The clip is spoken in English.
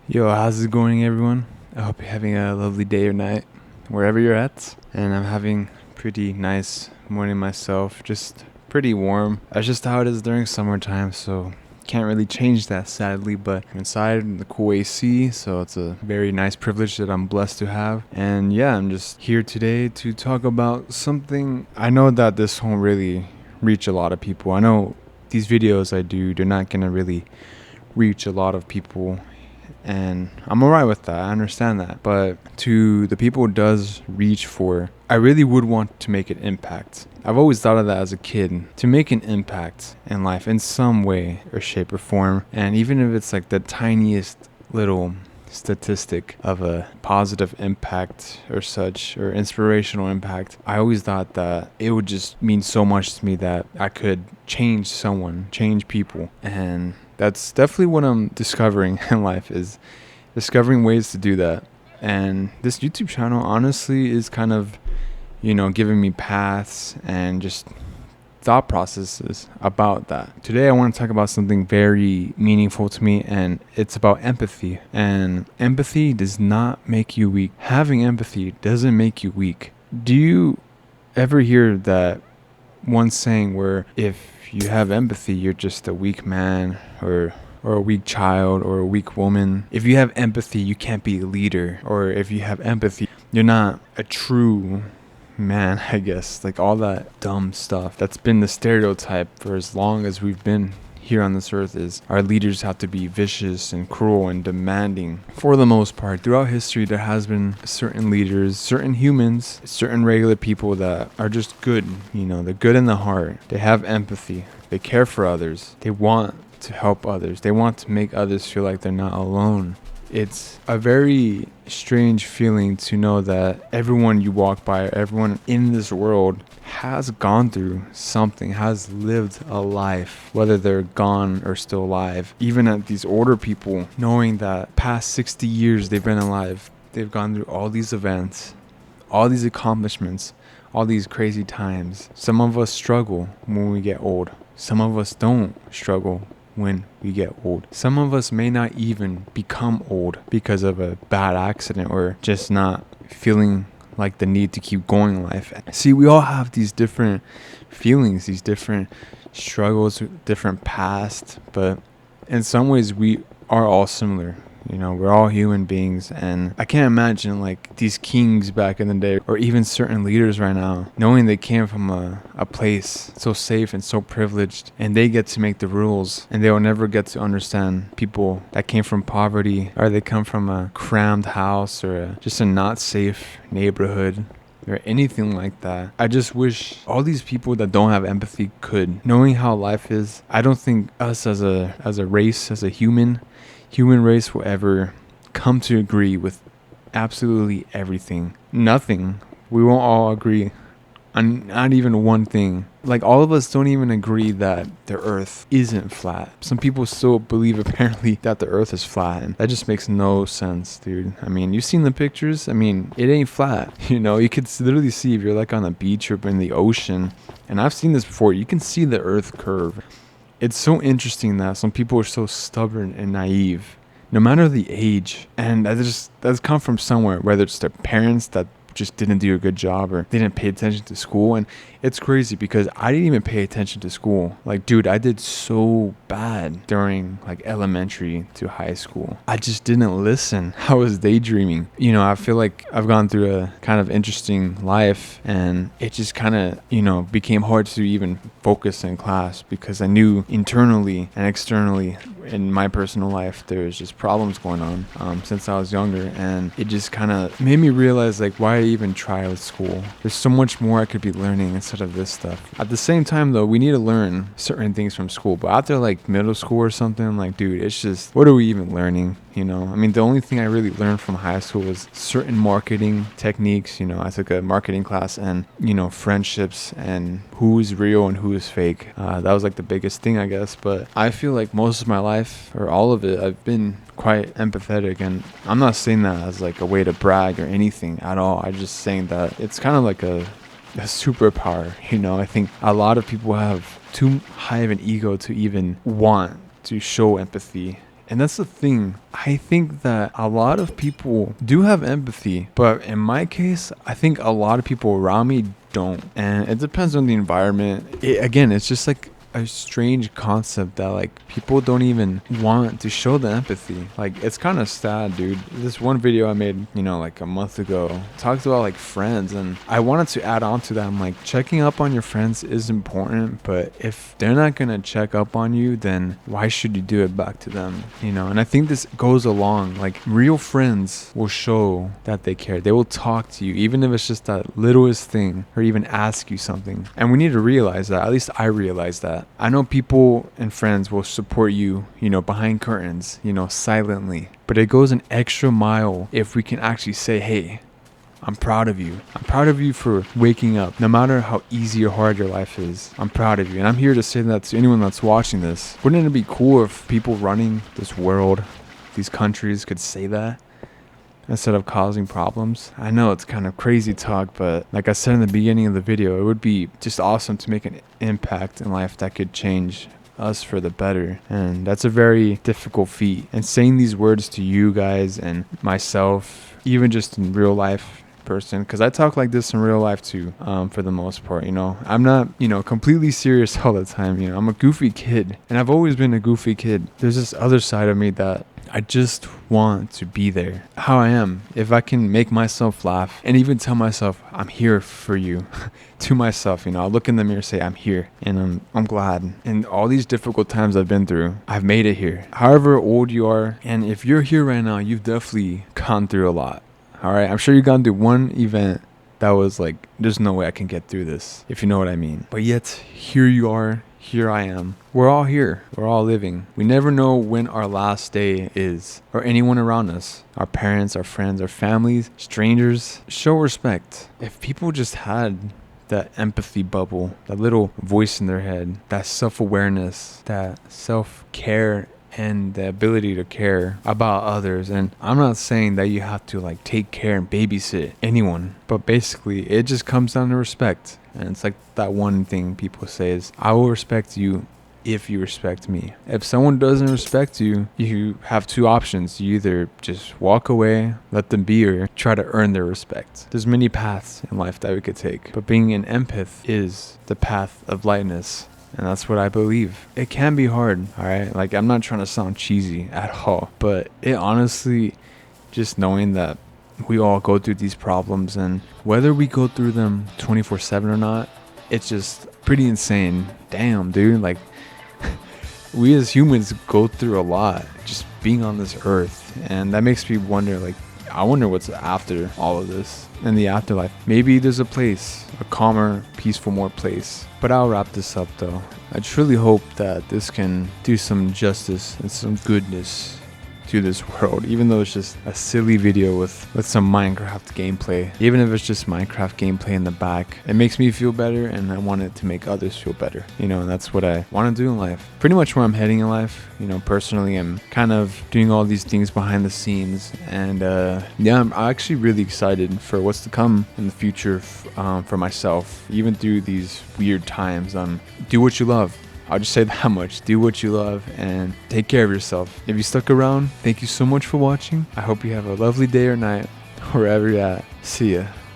Yo, how's it going, everyone? I hope you're having a lovely day or night, wherever you're at. And I'm having pretty nice morning myself, just pretty warm. That's just how it is during summertime, so can't really change that sadly, but I'm inside in the cool AC, so it's a very nice privilege that I'm blessed to have. And yeah, I'm just here today to talk about something. I know that this won't really reach a lot of people. I know these videos I do, they're not gonna really reach a lot of people, and I'm alright with that. I understand that. But to the people it does reach for, I really would want to make an impact. I've always thought of that as a kid, to make an impact in life in some way or shape or form. And even if it's like the tiniest little statistic of a positive impact or such, or inspirational impact, I always thought that it would just mean so much to me that I could change someone, change people. And that's definitely what I'm discovering in life, is discovering ways to do that. And this YouTube channel honestly is kind of, giving me paths and just thought processes about that. Today I want to talk about something very meaningful to me, and it's about empathy. And empathy does not make you weak. Having empathy doesn't make you weak. Do you ever hear that one saying where if you have empathy, you're just a weak man or a weak child or a weak woman? If you have empathy, you can't be a leader. Or if you have empathy, you're not a true man, I guess. Like all that dumb stuff that's been the stereotype for as long as we've been here on this earth, is our leaders have to be vicious and cruel and demanding. For the most part, throughout history, there has been certain leaders, certain humans, certain regular people that are just good. They're good in the heart. They have empathy. They care for others. They want to help others. They want to make others feel like they're not alone. It's a very strange feeling to know that everyone you walk by, everyone in this world has gone through something, has lived a life, whether they're gone or still alive. Even at these older people, knowing that past 60 years they've been alive, they've gone through all these events, all these accomplishments, all these crazy times. Some of us struggle when we get old. Some of us don't struggle when we get old. Some of us may not even become old because of a bad accident or just not feeling like the need to keep going in life. See, we all have these different feelings, these different struggles, different past, but in some ways we are all similar. We're all human beings, and I can't imagine like these kings back in the day, or even certain leaders right now, knowing they came from a place so safe and so privileged, and they get to make the rules, and they will never get to understand people that came from poverty, or they come from a crammed house, or just a not safe neighborhood, or anything like that. I just wish all these people that don't have empathy could. Knowing how life is, I don't think us as a race, as a human race will ever come to agree with absolutely everything. Nothing. We won't all agree on not even one thing. Like, all of us don't even agree that the earth isn't flat. Some people still believe apparently that the earth is flat, and that just makes no sense, dude. I mean, you've seen the pictures. I mean, it ain't flat. You could literally see if you're like on a beach or in the ocean, and I've seen this before, you can see the earth curve. It's so interesting that some people are so stubborn and naive, no matter the age. And that's come from somewhere, whether it's their parents that just didn't do a good job, or they didn't pay attention to school. And it's crazy because I didn't even pay attention to school. Like, dude, I did so bad during like elementary to high school. I just didn't listen. I was daydreaming. I feel like I've gone through a kind of interesting life, and it just kind of, became hard to even focus in class because I knew internally and externally in my personal life there was just problems going on since I was younger, and it just kind of made me realize, like, why even try with school? There's so much more I could be learning instead of this stuff. At the same time, though, we need to learn certain things from school, but after like middle school or something, like, dude, it's just, what are we even learning? I mean, the only thing I really learned from high school was certain marketing techniques. I took a marketing class, and, friendships and who is real and who is fake. That was like the biggest thing, I guess. But I feel like most of my life, or all of it, I've been quite empathetic, and I'm not saying that as like a way to brag or anything at all. I'm just saying that it's kind of like a superpower. I think a lot of people have too high of an ego to even want to show empathy And that's the thing. I think that a lot of people do have empathy, but in my case, I think a lot of people around me don't. And it depends on the environment. Again, it's just like a strange concept that like people don't even want to show the empathy. Like, it's kind of sad, dude. This one video I made, like a month ago, talked about like friends, and I wanted to add on to that. I'm like, checking up on your friends is important, but if they're not gonna check up on you, then why should you do it back to them? And I think this goes along, like, real friends will show that they care. They will talk to you, even if it's just that littlest thing, or even ask you something. And we need to realize that. At least I realize that. I know people and friends will support you, behind curtains, silently. But it goes an extra mile if we can actually say, hey, I'm proud of you. I'm proud of you for waking up. No matter how easy or hard your life is, I'm proud of you. And I'm here to say that to anyone that's watching this. Wouldn't it be cool if people running this world, these countries, could say that instead of causing problems? I know it's kind of crazy talk, but like I said in the beginning of the video, it would be just awesome to make an impact in life that could change us for the better. And that's a very difficult feat. And saying these words to you guys and myself, even just in real life person, because I talk like this in real life too, for the most part. I'm not completely serious all the time. I'm a goofy kid, and I've always been a goofy kid. There's this other side of me that I just want to be there, how I am. If I can make myself laugh and even tell myself I'm here for you, to myself, I'll look in the mirror and say I'm here, and I'm glad. And all these difficult times I've been through, I've made it here. However old you are, and if you're here right now, you've definitely gone through a lot. All right, I'm sure you've gone through one event that was like, there's no way I can get through this, if you know what I mean. But yet, here you are. Here I am. We're all here. We're all living. We never know when our last day is, or anyone around us. Our parents, our friends, our families, strangers. Show respect. If people just had that empathy bubble, that little voice in their head, that self-awareness, that self-care, and the ability to care about others. And I'm not saying that you have to like take care and babysit anyone, but basically it just comes down to respect. And it's like that one thing people say is, I will respect you if you respect me. If someone doesn't respect you, you have two options. You either just walk away, let them be, or try to earn their respect. There's many paths in life that we could take, but being an empath is the path of lightness. And that's what I believe. It can be hard, all right? Like, I'm not trying to sound cheesy at all, but it honestly, just knowing that we all go through these problems, and whether we go through them 24/7 or not, it's just pretty insane. Damn, dude. Like, we as humans go through a lot just being on this earth. And that makes me wonder, like, I wonder what's after all of this in the afterlife. Maybe there's a place, a calmer, peaceful, more place. But I'll wrap this up though. I truly hope that this can do some justice and some goodness to this world, even though it's just a silly video with some Minecraft gameplay. Even if it's just Minecraft gameplay in the back, it makes me feel better, and I want it to make others feel better. And that's what I want to do in life. Pretty much where I'm heading in life. Personally, I'm kind of doing all these things behind the scenes, and I'm actually really excited for what's to come in the future for myself, even through these weird times. Do what you love. I'll just say that much. Do what you love and take care of yourself. If you stuck around, thank you so much for watching. I hope you have a lovely day or night wherever you're at. See ya.